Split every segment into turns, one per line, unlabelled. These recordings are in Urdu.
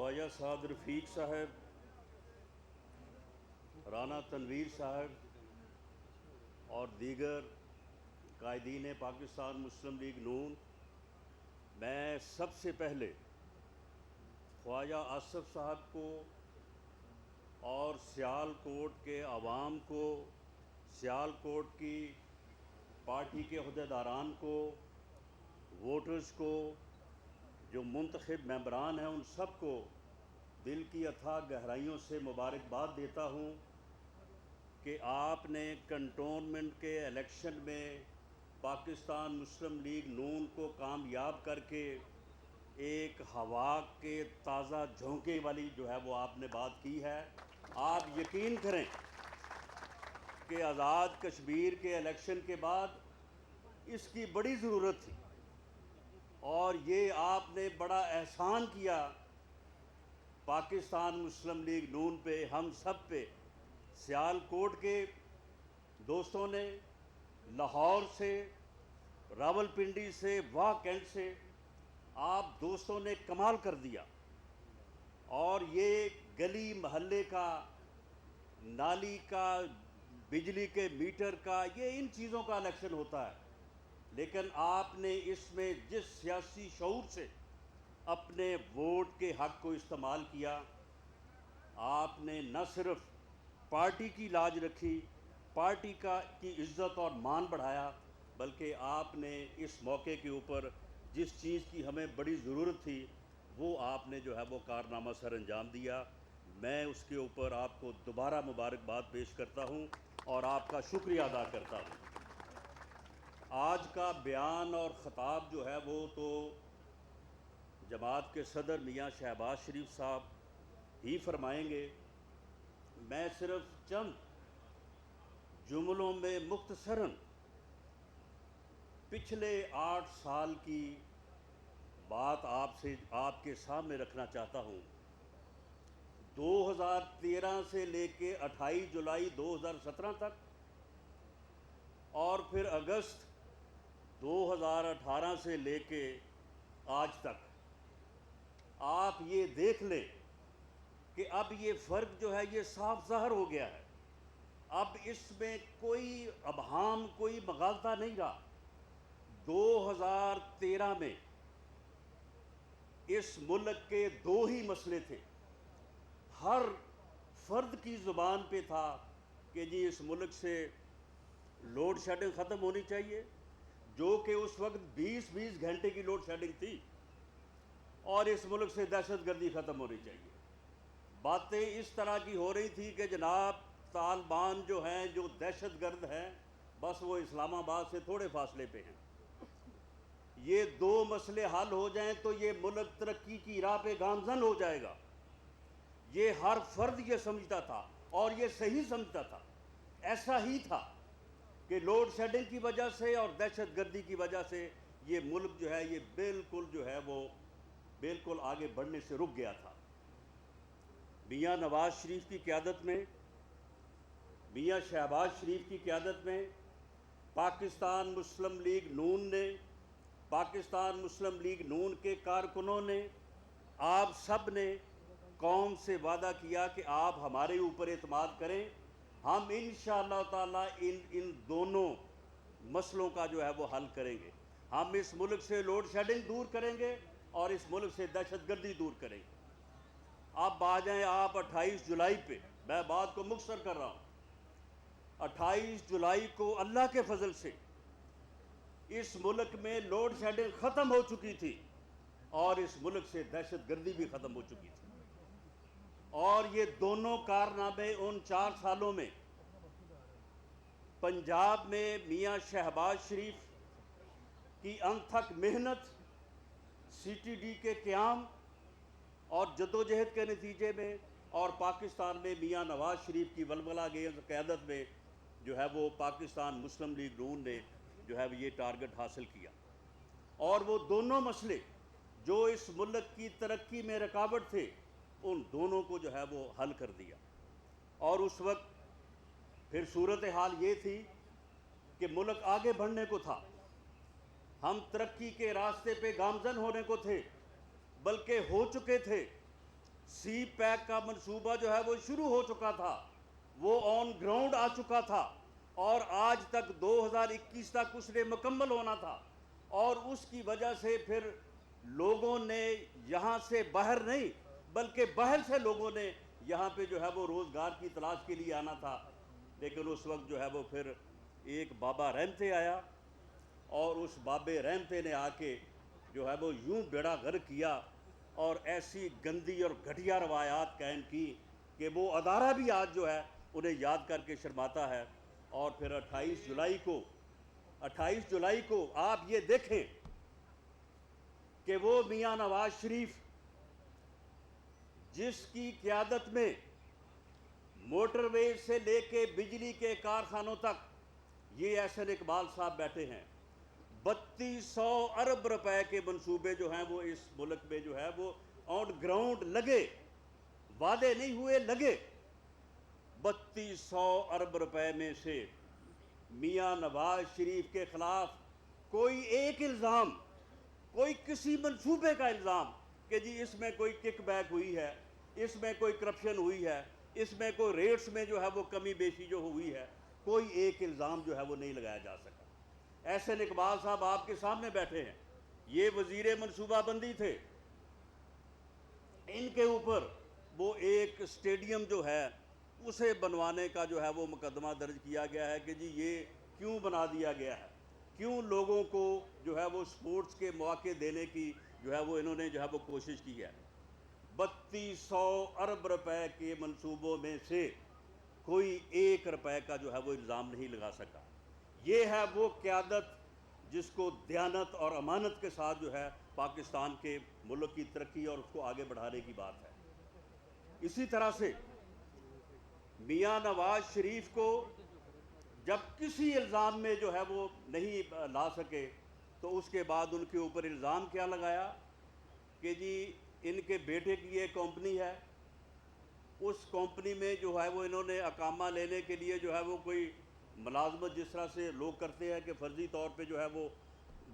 خواجہ سعد رفیق صاحب، رانا تنویر صاحب اور دیگر قائدین پاکستان مسلم لیگ نون، میں سب سے پہلے خواجہ آصف صاحب کو اور سیال کوٹ کے عوام کو، سیال کوٹ کی پارٹی کے عہدیداران کو، ووٹرز کو، جو منتخب ممبران ہیں، ان سب کو دل کی اتھاہ گہرائیوں سے مبارکباد دیتا ہوں کہ آپ نے کنٹونمنٹ کے الیکشن میں پاکستان مسلم لیگ نون کو کامیاب کر کے ایک ہوا کے تازہ جھونکے والی جو ہے وہ آپ نے بات کی ہے۔ آپ یقین کریں کہ آزاد کشمیر کے الیکشن کے بعد اس کی بڑی ضرورت تھی، اور یہ آپ نے بڑا احسان کیا پاکستان مسلم لیگ نون پہ، ہم سب پہ۔ سیال کوٹ کے دوستوں نے، لاہور سے، راولپنڈی سے، واہ کینٹ سے آپ دوستوں نے کمال کر دیا، اور یہ گلی محلے کا، نالی کا، بجلی کے میٹر کا، یہ ان چیزوں کا الیکشن ہوتا ہے، لیکن آپ نے اس میں جس سیاسی شعور سے اپنے ووٹ کے حق کو استعمال کیا، آپ نے نہ صرف پارٹی کی لاج رکھی، پارٹی کی عزت اور مان بڑھایا، بلکہ آپ نے اس موقع کے اوپر جس چیز کی ہمیں بڑی ضرورت تھی وہ آپ نے جو ہے وہ کارنامہ سر انجام دیا۔ میں اس کے اوپر آپ کو دوبارہ مبارکباد پیش کرتا ہوں اور آپ کا شکریہ ادا کرتا ہوں۔ آج کا بیان اور خطاب جو ہے وہ تو جماعت کے صدر میاں شہباز شریف صاحب ہی فرمائیں گے۔ میں صرف چند جملوں میں مختصراً پچھلے 8 سال کی بات آپ کے سامنے رکھنا چاہتا ہوں۔ 2013 سے لے کے 28 جولائی 2017 تک، اور پھر اگست 2018 سے لے کے آج تک، آپ یہ دیکھ لیں کہ اب یہ فرق جو ہے یہ صاف ظاہر ہو گیا ہے۔ اب اس میں کوئی ابہام، کوئی مغالطہ نہیں رہا۔ 2013 میں اس ملک کے 2 ہی مسئلے تھے، ہر فرد کی زبان پہ تھا کہ جی اس ملک سے لوڈ شیڈنگ ختم ہونی چاہیے، جو کہ اس وقت 20 گھنٹے کی لوڈ شیڈنگ تھی، اور اس ملک سے دہشت گردی ختم ہونی چاہیے۔ باتیں اس طرح کی ہو رہی تھی کہ جناب طالبان جو ہیں، جو دہشت گرد ہیں، بس وہ اسلام آباد سے تھوڑے فاصلے پہ ہیں۔ یہ 2 مسئلے حل ہو جائیں تو یہ ملک ترقی کی راہ پہ گامزن ہو جائے گا۔ یہ ہر فرد یہ سمجھتا تھا، اور یہ صحیح سمجھتا تھا۔ ایسا ہی تھا کہ لوڈ شیڈنگ کی وجہ سے اور دہشت گردی کی وجہ سے یہ ملک جو ہے یہ بالکل جو ہے وہ بالکل آگے بڑھنے سے رک گیا تھا۔ میاں نواز شریف کی قیادت میں، میاں شہباز شریف کی قیادت میں، پاکستان مسلم لیگ نون نے، پاکستان مسلم لیگ نون کے کارکنوں نے، آپ سب نے قوم سے وعدہ کیا کہ آپ ہمارے اوپر اعتماد کریں، ہم انشاءاللہ تعالی ان دونوں مسئلوں کا جو ہے وہ حل کریں گے۔ ہم اس ملک سے لوڈ شیڈنگ دور کریں گے اور اس ملک سے دہشت گردی دور کریں گے۔ اب آ جائیں آپ 28 جولائی پہ، میں بات کو مختصر کر رہا ہوں۔ 28 جولائی کو اللہ کے فضل سے اس ملک میں لوڈ شیڈنگ ختم ہو چکی تھی، اور اس ملک سے دہشت گردی بھی ختم ہو چکی تھی، اور یہ دونوں کارنامے ان 4 سالوں میں پنجاب میں میاں شہباز شریف کی انتھک محنت، سی ٹی ڈی کے قیام اور جدوجہد کے نتیجے میں، اور پاکستان میں میاں نواز شریف کی ولولہ گیز قیادت میں جو ہے وہ پاکستان مسلم لیگ نون نے جو ہے یہ ٹارگٹ حاصل کیا، اور وہ دونوں مسئلے جو اس ملک کی ترقی میں رکاوٹ تھے، ان دونوں کو جو ہے وہ حل کر دیا۔ اور اس وقت پھر صورتحال یہ تھی کہ ملک آگے بڑھنے کو تھا، ہم ترقی کے راستے پہ گامزن ہونے کو تھے، بلکہ ہو چکے تھے، سی پیک کا منصوبہ جو ہے وہ شروع ہو چکا تھا، وہ آن گراؤنڈ آ چکا تھا، اور آج تک 2021 تک اس نے مکمل ہونا تھا، اور اس کی وجہ سے پھر لوگوں نے یہاں سے باہر نہیں بلکہ باہر سے لوگوں نے یہاں پہ جو ہے وہ روزگار کی تلاش کے لیے آنا تھا۔ لیکن اس وقت جو ہے وہ پھر ایک بابا رحمتے آیا، اور اس بابے رحمتے نے آ کے جو ہے وہ یوں بیڑا غرق کیا اور ایسی گندی اور گھٹیا روایات قائم کی کہ وہ ادارہ بھی آج جو ہے انہیں یاد کر کے شرماتا ہے۔ اور پھر 28 جولائی کو آپ یہ دیکھیں کہ وہ میاں نواز شریف جس کی قیادت میں موٹر ویز سے لے کے بجلی کے کارخانوں تک یہ احسن اقبال صاحب بیٹھے ہیں، 3200 ارب روپے کے منصوبے جو ہیں وہ اس ملک میں جو ہے وہ آن گراؤنڈ لگے، وعدے نہیں ہوئے، لگے۔ 3200 ارب روپے میں سے میاں نواز شریف کے خلاف کوئی ایک الزام، کوئی کسی منصوبے کا الزام کہ جی اس میں کوئی کک بیک ہوئی ہے، اس میں کوئی کرپشن ہوئی ہے، اس میں کوئی ریٹس میں جو ہے وہ کمی بیشی جو ہوئی ہے، کوئی ایک الزام جو ہے وہ نہیں لگایا جا سکا۔ احسن اقبال صاحب آپ کے سامنے بیٹھے ہیں، یہ وزیر منصوبہ بندی تھے، ان کے اوپر وہ ایک اسٹیڈیم جو ہے اسے بنوانے کا جو ہے وہ مقدمہ درج کیا گیا ہے کہ جی یہ کیوں بنا دیا گیا ہے، کیوں لوگوں کو جو ہے وہ سپورٹس کے مواقع دینے کی جو ہے وہ انہوں نے جو ہے وہ کوشش کی ہے۔ 3200 ارب روپے کے منصوبوں میں سے کوئی ایک روپے کا جو ہے وہ الزام نہیں لگا سکا۔ یہ ہے وہ قیادت جس کو دیانت اور امانت کے ساتھ جو ہے پاکستان کے ملک کی ترقی اور اس کو آگے بڑھانے کی بات ہے۔ اسی طرح سے میاں نواز شریف کو جب کسی الزام میں جو ہے وہ نہیں لا سکے تو اس کے بعد ان کے اوپر الزام کیا لگایا کہ جی ان کے بیٹے کی یہ کمپنی ہے، اس کمپنی میں جو ہے وہ انہوں نے اقامہ لینے کے لیے جو ہے وہ کوئی ملازمت جس طرح سے لوگ کرتے ہیں کہ فرضی طور پہ جو ہے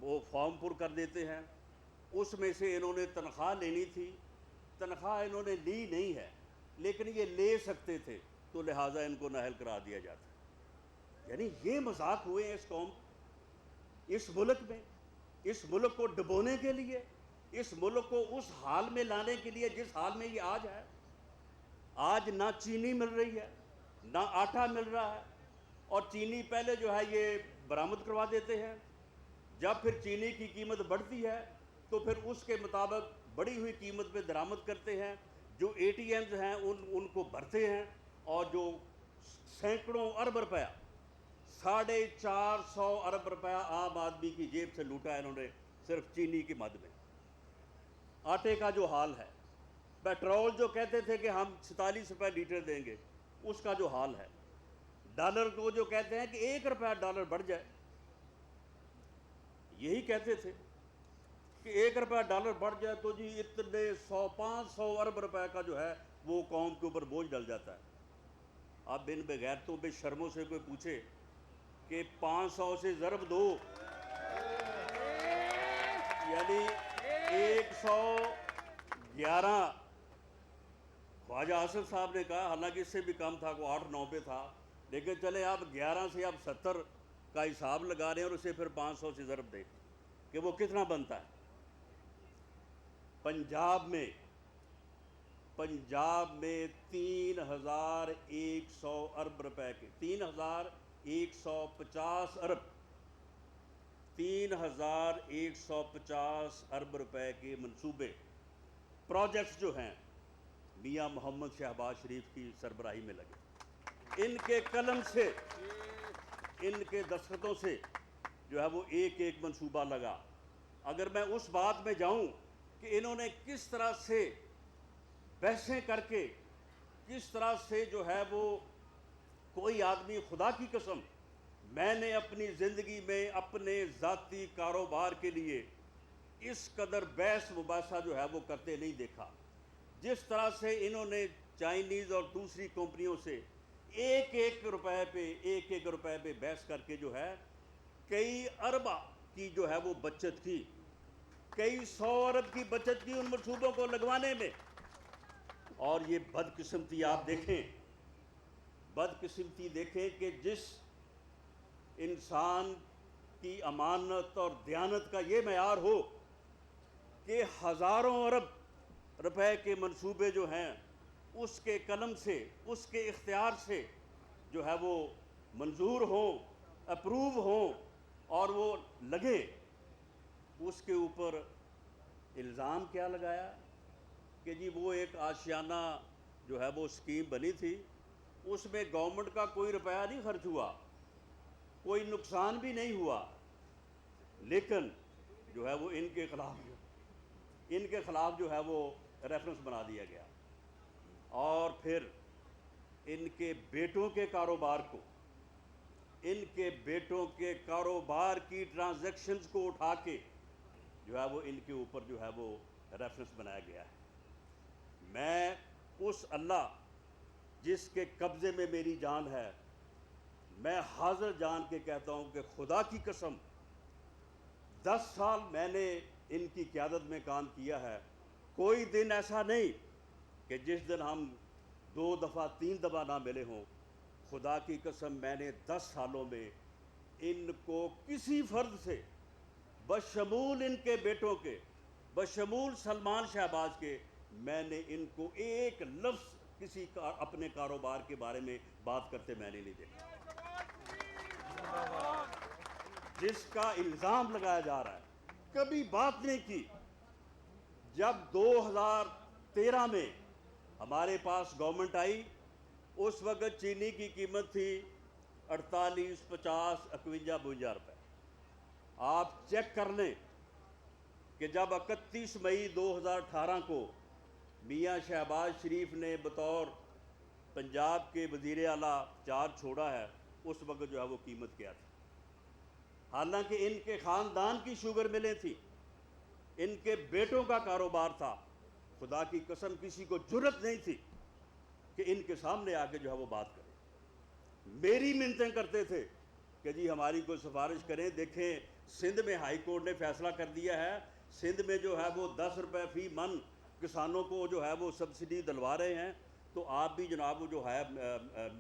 وہ فارم پر کر دیتے ہیں، اس میں سے انہوں نے تنخواہ لینی تھی، تنخواہ انہوں نے لی نہیں ہے لیکن یہ لے سکتے تھے تو لہٰذا ان کو نااہل قرار دیا جاتا ہے۔ یعنی یہ مذاق ہوئے ہیں اس قوم، اس ملک میں، اس ملک کو ڈبونے کے لیے، اس ملک کو اس حال میں لانے کے لیے جس حال میں یہ آج ہے۔ آج نہ چینی مل رہی ہے، نہ آٹا مل رہا ہے، اور چینی پہلے جو ہے یہ برآمد کروا دیتے ہیں، جب پھر چینی کی قیمت بڑھتی ہے تو پھر اس کے مطابق بڑھی ہوئی قیمت پہ درآمد کرتے ہیں، جو اے ٹی ایمز ہیں ان کو بھرتے ہیں، اور جو سینکڑوں ارب روپیہ 450 ارب روپیہ عام آدمی کی جیب سے لوٹا ہے انہوں نے صرف چینی کی مد میں۔ آٹے کا جو حال ہے، پیٹرول جو کہتے تھے کہ ہم 47 روپے لیٹر دیں گے، اس کا جو حال ہے، ڈالر کو جو کہتے ہیں کہ 1 روپیہ ڈالر بڑھ جائے، یہی کہتے تھے کہ 1 روپیہ ڈالر بڑھ جائے تو جی اتنے 500 ارب روپے کا جو ہے وہ قوم کے اوپر بوجھ ڈل جاتا ہے۔ اب ان بغیرتوں بے شرموں سے کوئی پوچھے کہ 500 سے ضرب دو یعنی 111، خواجہ آصف صاحب نے کہا، حالانکہ اس سے بھی کم تھا، وہ 8-9 پہ تھا، لیکن چلے آپ 11 سے آپ 70 کا حساب لگا رہے ہیں اور اسے پھر 500 سے ضرب دیں کہ وہ کتنا بنتا ہے۔ پنجاب میں 3100 ارب روپے کے 3150 ارب 3150 ارب روپے کے منصوبے پروجیکٹس جو ہیں میاں محمد شہباز شریف کی سربراہی میں لگے، ان کے قلم سے، ان کے دستخطوں سے جو ہے وہ ایک ایک منصوبہ لگا۔ اگر میں اس بات میں جاؤں کہ انہوں نے کس طرح سے بحثیں کر کے، کس طرح سے جو ہے وہ کوئی آدمی، خدا کی قسم میں نے اپنی زندگی میں اپنے ذاتی کاروبار کے لیے اس قدر بحث مباحثہ جو ہے وہ کرتے نہیں دیکھا، جس طرح سے انہوں نے چائنیز اور دوسری کمپنیوں سے ایک ایک روپے پہ بحث کر کے جو ہے کئی ارب کی جو ہے وہ بچت کی، کئی 100 ارب کی بچت کی ان منصوبوں کو لگوانے میں۔ اور یہ بدقسمتی آپ دیکھیں، بدقسمتی دیکھیں کہ جس انسان کی امانت اور دیانت کا یہ معیار ہو کہ ہزاروں ارب روپے کے منصوبے جو ہیں اس کے قلم سے، اس کے اختیار سے جو ہے وہ منظور ہوں، اپروو ہوں اور وہ لگے، اس کے اوپر الزام کیا لگایا کہ جی وہ ایک آشیانہ جو ہے وہ اسکیم بنی تھی، اس میں گورنمنٹ کا کوئی روپیہ نہیں خرچ ہوا، کوئی نقصان بھی نہیں ہوا، لیکن جو ہے وہ ان کے خلاف جو ہے وہ ریفرنس بنا دیا گیا، اور پھر ان کے بیٹوں کے کاروبار کو، ان کے بیٹوں کے کاروبار کی ٹرانزیکشنز کو اٹھا کے جو ہے وہ ان کے اوپر جو ہے وہ ریفرنس بنایا گیا ہے۔ میں اس اللہ جس کے قبضے میں میری جان ہے، میں حاضر جان کے کہتا ہوں کہ خدا کی قسم 10 سال میں نے ان کی قیادت میں کام کیا ہے، کوئی دن ایسا نہیں کہ جس دن ہم 2 دفعہ 3 دفعہ نہ ملے ہوں۔ خدا کی قسم میں نے 10 سالوں میں ان کو کسی فرد سے، بشمول ان کے بیٹوں کے، بشمول سلمان شہباز کے، میں نے ان کو ایک لفظ کسی اپنے کاروبار کے بارے میں بات کرتے میں نے نہیں دیکھا۔ جس کا الزام لگایا جا رہا ہے، کبھی بات نہیں کی۔ جب 2013 میں ہمارے پاس گورنمنٹ آئی، اس وقت چینی کی قیمت تھی 48، 50، 51، 52 روپے۔ آپ چیک کر لیں کہ جب 31 مئی 2018 کو میاں شہباز شریف نے بطور پنجاب کے وزیر اعلیٰ چارج چھوڑا ہے، اس وقت جو ہے وہ قیمت کیا تھی؟ حالانکہ ان کے خاندان کی شوگر ملیں تھی، ان کے بیٹوں کا کاروبار تھا، خدا کی قسم کسی کو جرت نہیں تھی کہ ان کے سامنے آ کے جو ہے وہ بات کرے۔ میری منتیں کرتے تھے کہ جی ہماری کوئی سفارش کریں، دیکھیں سندھ میں ہائی کورٹ نے فیصلہ کر دیا ہے، سندھ میں جو ہے وہ 10 روپے فی من کسانوں کو جو ہے وہ سبسڈی دلوا رہے ہیں، تو آپ بھی جناب وہ جو ہے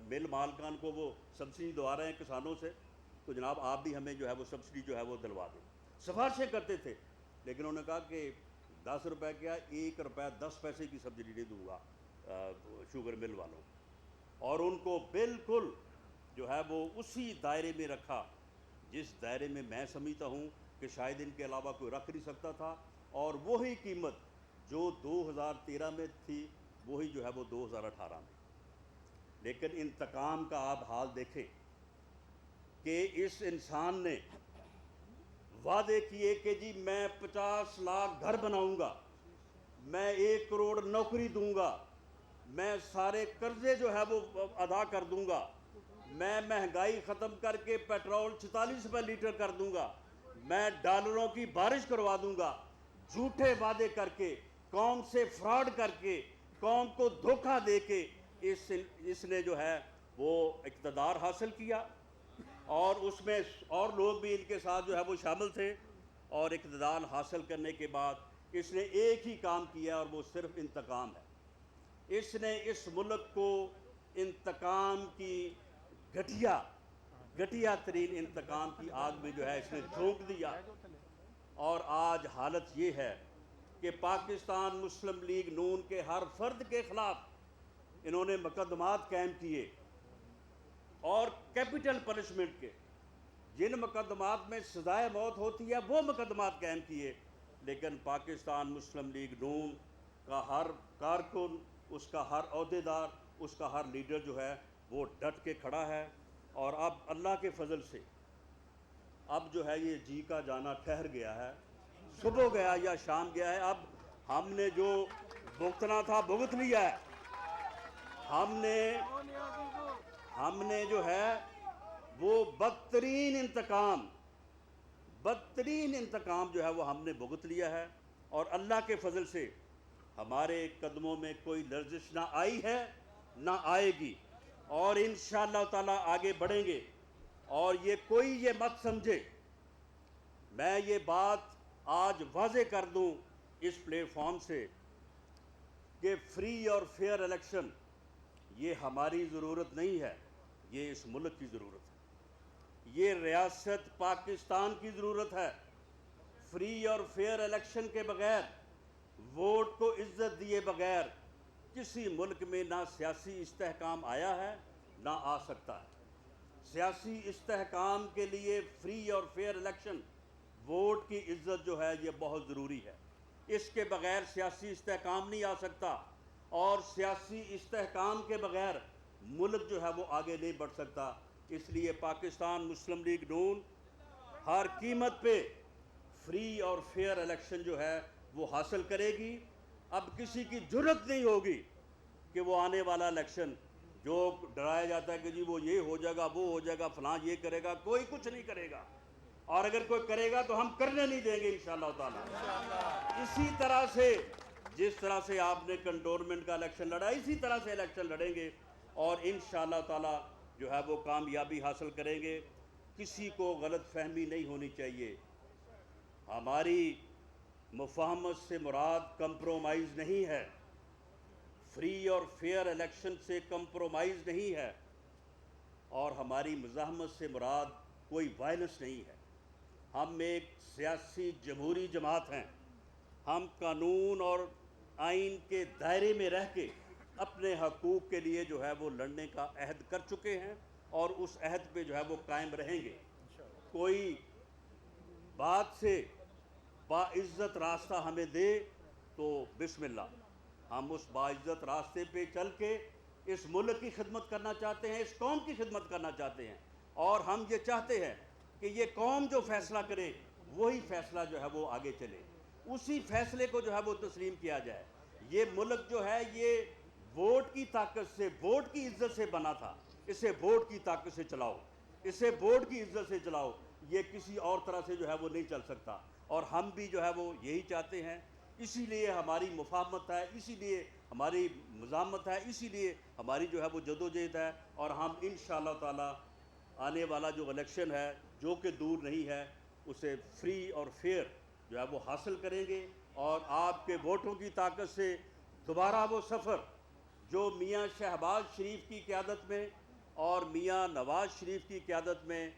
مل مالکان کو وہ سبسڈی دلوا رہے ہیں کسانوں سے، تو جناب آپ بھی ہمیں جو ہے وہ سبسڈی جو ہے وہ دلوا دیں۔ سفارشیں کرتے تھے، لیکن انہوں نے کہا کہ 10 روپے کیا، 1 روپے 10 پیسے کی سبسڈی نہیں دوں گا شوگر مل والوں، اور ان کو بالکل جو ہے وہ اسی دائرے میں رکھا جس دائرے میں میں سمجھتا ہوں کہ شاید ان کے علاوہ کوئی رکھ نہیں سکتا تھا، اور وہی قیمت جو 2013 میں تھی وہی جو ہے وہ 2018 میں۔ لیکن انتقام کا آپ حال دیکھیں کہ اس انسان نے وعدے کیے کہ جی میں 50 لاکھ گھر بناؤں گا، میں 1 کروڑ نوکری دوں گا، میں سارے قرضے جو ہے وہ ادا کر دوں گا، میں مہنگائی ختم کر کے پیٹرول 46 روپے لیٹر کر دوں گا، میں ڈالروں کی بارش کروا دوں گا۔ جھوٹے وعدے کر کے، قوم سے فراڈ کر کے، قوم کو دھوکہ دے کے اس نے جو ہے وہ اقتدار حاصل کیا، اور اس میں اور لوگ بھی ان کے ساتھ جو ہے وہ شامل تھے، اور اقتدار حاصل کرنے کے بعد اس نے ایک ہی کام کیا، اور وہ صرف انتقام ہے۔ اس نے اس ملک کو انتقام کی گھٹیا ترین انتقام کی آگ میں جو ہے اس نے جھونک دیا، اور آج حالت یہ ہے کہ پاکستان مسلم لیگ نون کے ہر فرد کے خلاف انہوں نے مقدمات قائم کیے، اور کیپٹل پنشمنٹ کے، جن مقدمات میں سزائے موت ہوتی ہے وہ مقدمات قائم کیے، لیکن پاکستان مسلم لیگ نون کا ہر کارکن، اس کا ہر عہدیدار، اس کا ہر لیڈر جو ہے وہ ڈٹ کے کھڑا ہے۔ اور اب اللہ کے فضل سے اب جو ہے یہ جی کا جانا ٹھہر گیا ہے، صبح گیا یا شام گیا ہے، اب ہم نے جو بھگتنا تھا بھگت لیا ہے، ہم نے جو ہے وہ بدترین انتقام جو ہے وہ ہم نے بھگت لیا ہے، اور اللہ کے فضل سے ہمارے قدموں میں کوئی لرزش نہ آئی ہے نہ آئے گی، اور انشاءاللہ تعالی آگے بڑھیں گے۔ اور کوئی یہ مت سمجھے، میں یہ بات آج واضح کر دوں اس پلیٹ فارم سے کہ فری اور فیئر الیکشن یہ ہماری ضرورت نہیں ہے، یہ اس ملک کی ضرورت ہے، یہ ریاست پاکستان کی ضرورت ہے۔ فری اور فیئر الیکشن کے بغیر، ووٹ کو عزت دیے بغیر کسی ملک میں نہ سیاسی استحکام آیا ہے نہ آ سکتا ہے۔ سیاسی استحکام کے لیے فری اور فیئر الیکشن، ووٹ کی عزت جو ہے یہ بہت ضروری ہے۔ اس کے بغیر سیاسی استحکام نہیں آ سکتا، اور سیاسی استحکام کے بغیر ملک جو ہے وہ آگے نہیں بڑھ سکتا۔ اس لیے پاکستان مسلم لیگ نون ہر قیمت پہ فری اور فیئر الیکشن جو ہے وہ حاصل کرے گی۔ اب کسی کی جرت نہیں ہوگی کہ وہ آنے والا الیکشن جو ڈرایا جاتا ہے کہ جی وہ یہ ہو جائے گا، وہ ہو جائے گا، فلاں یہ کرے گا، کوئی کچھ نہیں کرے گا، اور اگر کوئی کرے گا تو ہم کرنے نہیں دیں گے انشاءاللہ تعالی۔ اسی طرح سے جس طرح سے آپ نے کنٹونمنٹ کا الیکشن لڑا، اسی طرح سے الیکشن لڑیں گے اور انشاءاللہ تعالی جو ہے وہ کامیابی حاصل کریں گے۔ کسی کو غلط فہمی نہیں ہونی چاہیے، ہماری مفاہمت سے مراد کمپرومائز نہیں ہے، فری اور فیئر الیکشن سے کمپرومائز نہیں ہے، اور ہماری مزاحمت سے مراد کوئی وائلنس نہیں ہے۔ ہم ایک سیاسی جمہوری جماعت ہیں، ہم قانون اور آئین کے دائرے میں رہ کے اپنے حقوق کے لیے جو ہے وہ لڑنے کا عہد کر چکے ہیں، اور اس عہد پہ جو ہے وہ قائم رہیں گے۔ کوئی بات سے باعزت راستہ ہمیں دے تو بسم اللہ، ہم اس باعزت راستے پہ چل کے اس ملک کی خدمت کرنا چاہتے ہیں، اس قوم کی خدمت کرنا چاہتے ہیں، اور ہم یہ چاہتے ہیں کہ یہ قوم جو فیصلہ کرے وہی فیصلہ جو ہے وہ آگے چلے، اسی فیصلے کو جو ہے وہ تسلیم کیا جائے۔ یہ ملک جو ہے یہ ووٹ کی طاقت سے، ووٹ کی عزت سے بنا تھا، اسے ووٹ کی طاقت سے چلاؤ، اسے ووٹ کی عزت سے چلاؤ، یہ کسی اور طرح سے جو ہے وہ نہیں چل سکتا، اور ہم بھی جو ہے وہ یہی چاہتے ہیں۔ اسی لیے ہماری مفاہمت ہے، اسی لیے ہماری مزاحمت ہے، اسی لیے ہماری جو ہے وہ جدوجہد ہے، اور ہم انشاءاللہ تعالی آنے والا جو الیکشن ہے جو کہ دور نہیں ہے اسے فری اور فیئر جو ہے وہ حاصل کریں گے، اور آپ کے ووٹوں کی طاقت سے دوبارہ وہ سفر جو میاں شہباز شریف کی قیادت میں اور میاں نواز شریف کی قیادت میں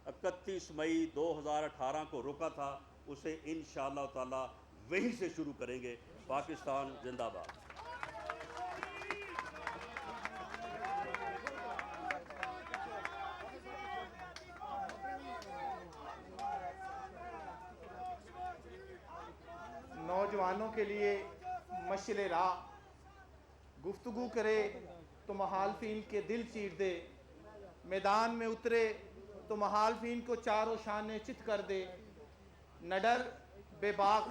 31 مئی 2018 کو رکا تھا، اسے انشاءاللہ تعالی وہیں سے شروع کریں گے۔ پاکستان زندہ باد۔
نوجوانوں کے لیے مشعل راہ، گفتگو کرے تو مخالفین کے دل چیر دے، میدان میں اترے تو مخالفین کو چاروں شانے چت کر دے، نہ ڈر بے باک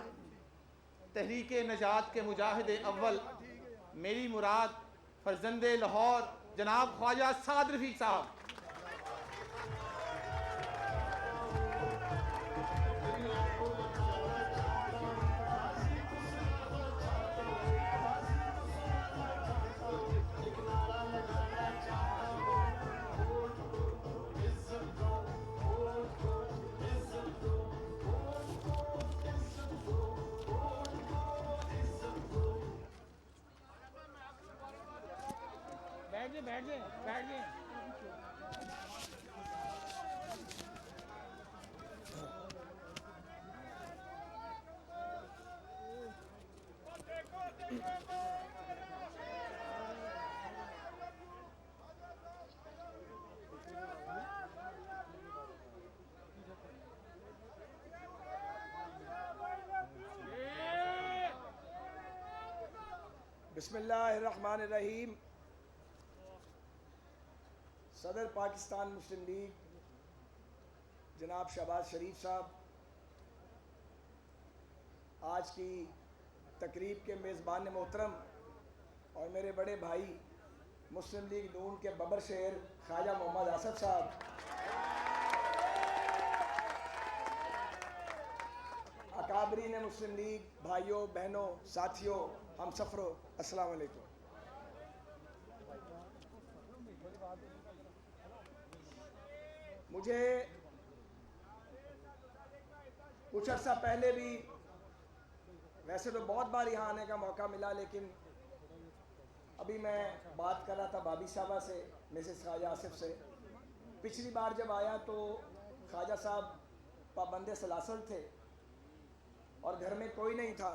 تحریک نجات کے مجاہد اول، میری مراد فرزند لاہور جناب خواجہ سعد رفیق صاحب۔ بیٹھ جائیں۔
بسم اللہ الرحمن الرحیم۔ صدر پاکستان مسلم لیگ جناب شہباز شریف صاحب، آج کی تقریب کے میزبان محترم اور میرے بڑے بھائی مسلم لیگ نون کے ببر شہر خواجہ محمد آصف صاحب، اکابرین مسلم لیگ، بھائیوں بہنوں ساتھیوں ہم سفروں، السلام علیکم۔ مجھے کچھ عرصہ پہلے بھی، ویسے تو بہت بار یہاں آنے کا موقع ملا، لیکن ابھی میں بات کر رہا تھا بابی صاحبہ سے، مسز خواجہ آصف سے، پچھلی بار جب آیا تو خواجہ صاحب پابند سلاسل تھے اور گھر میں کوئی نہیں تھا،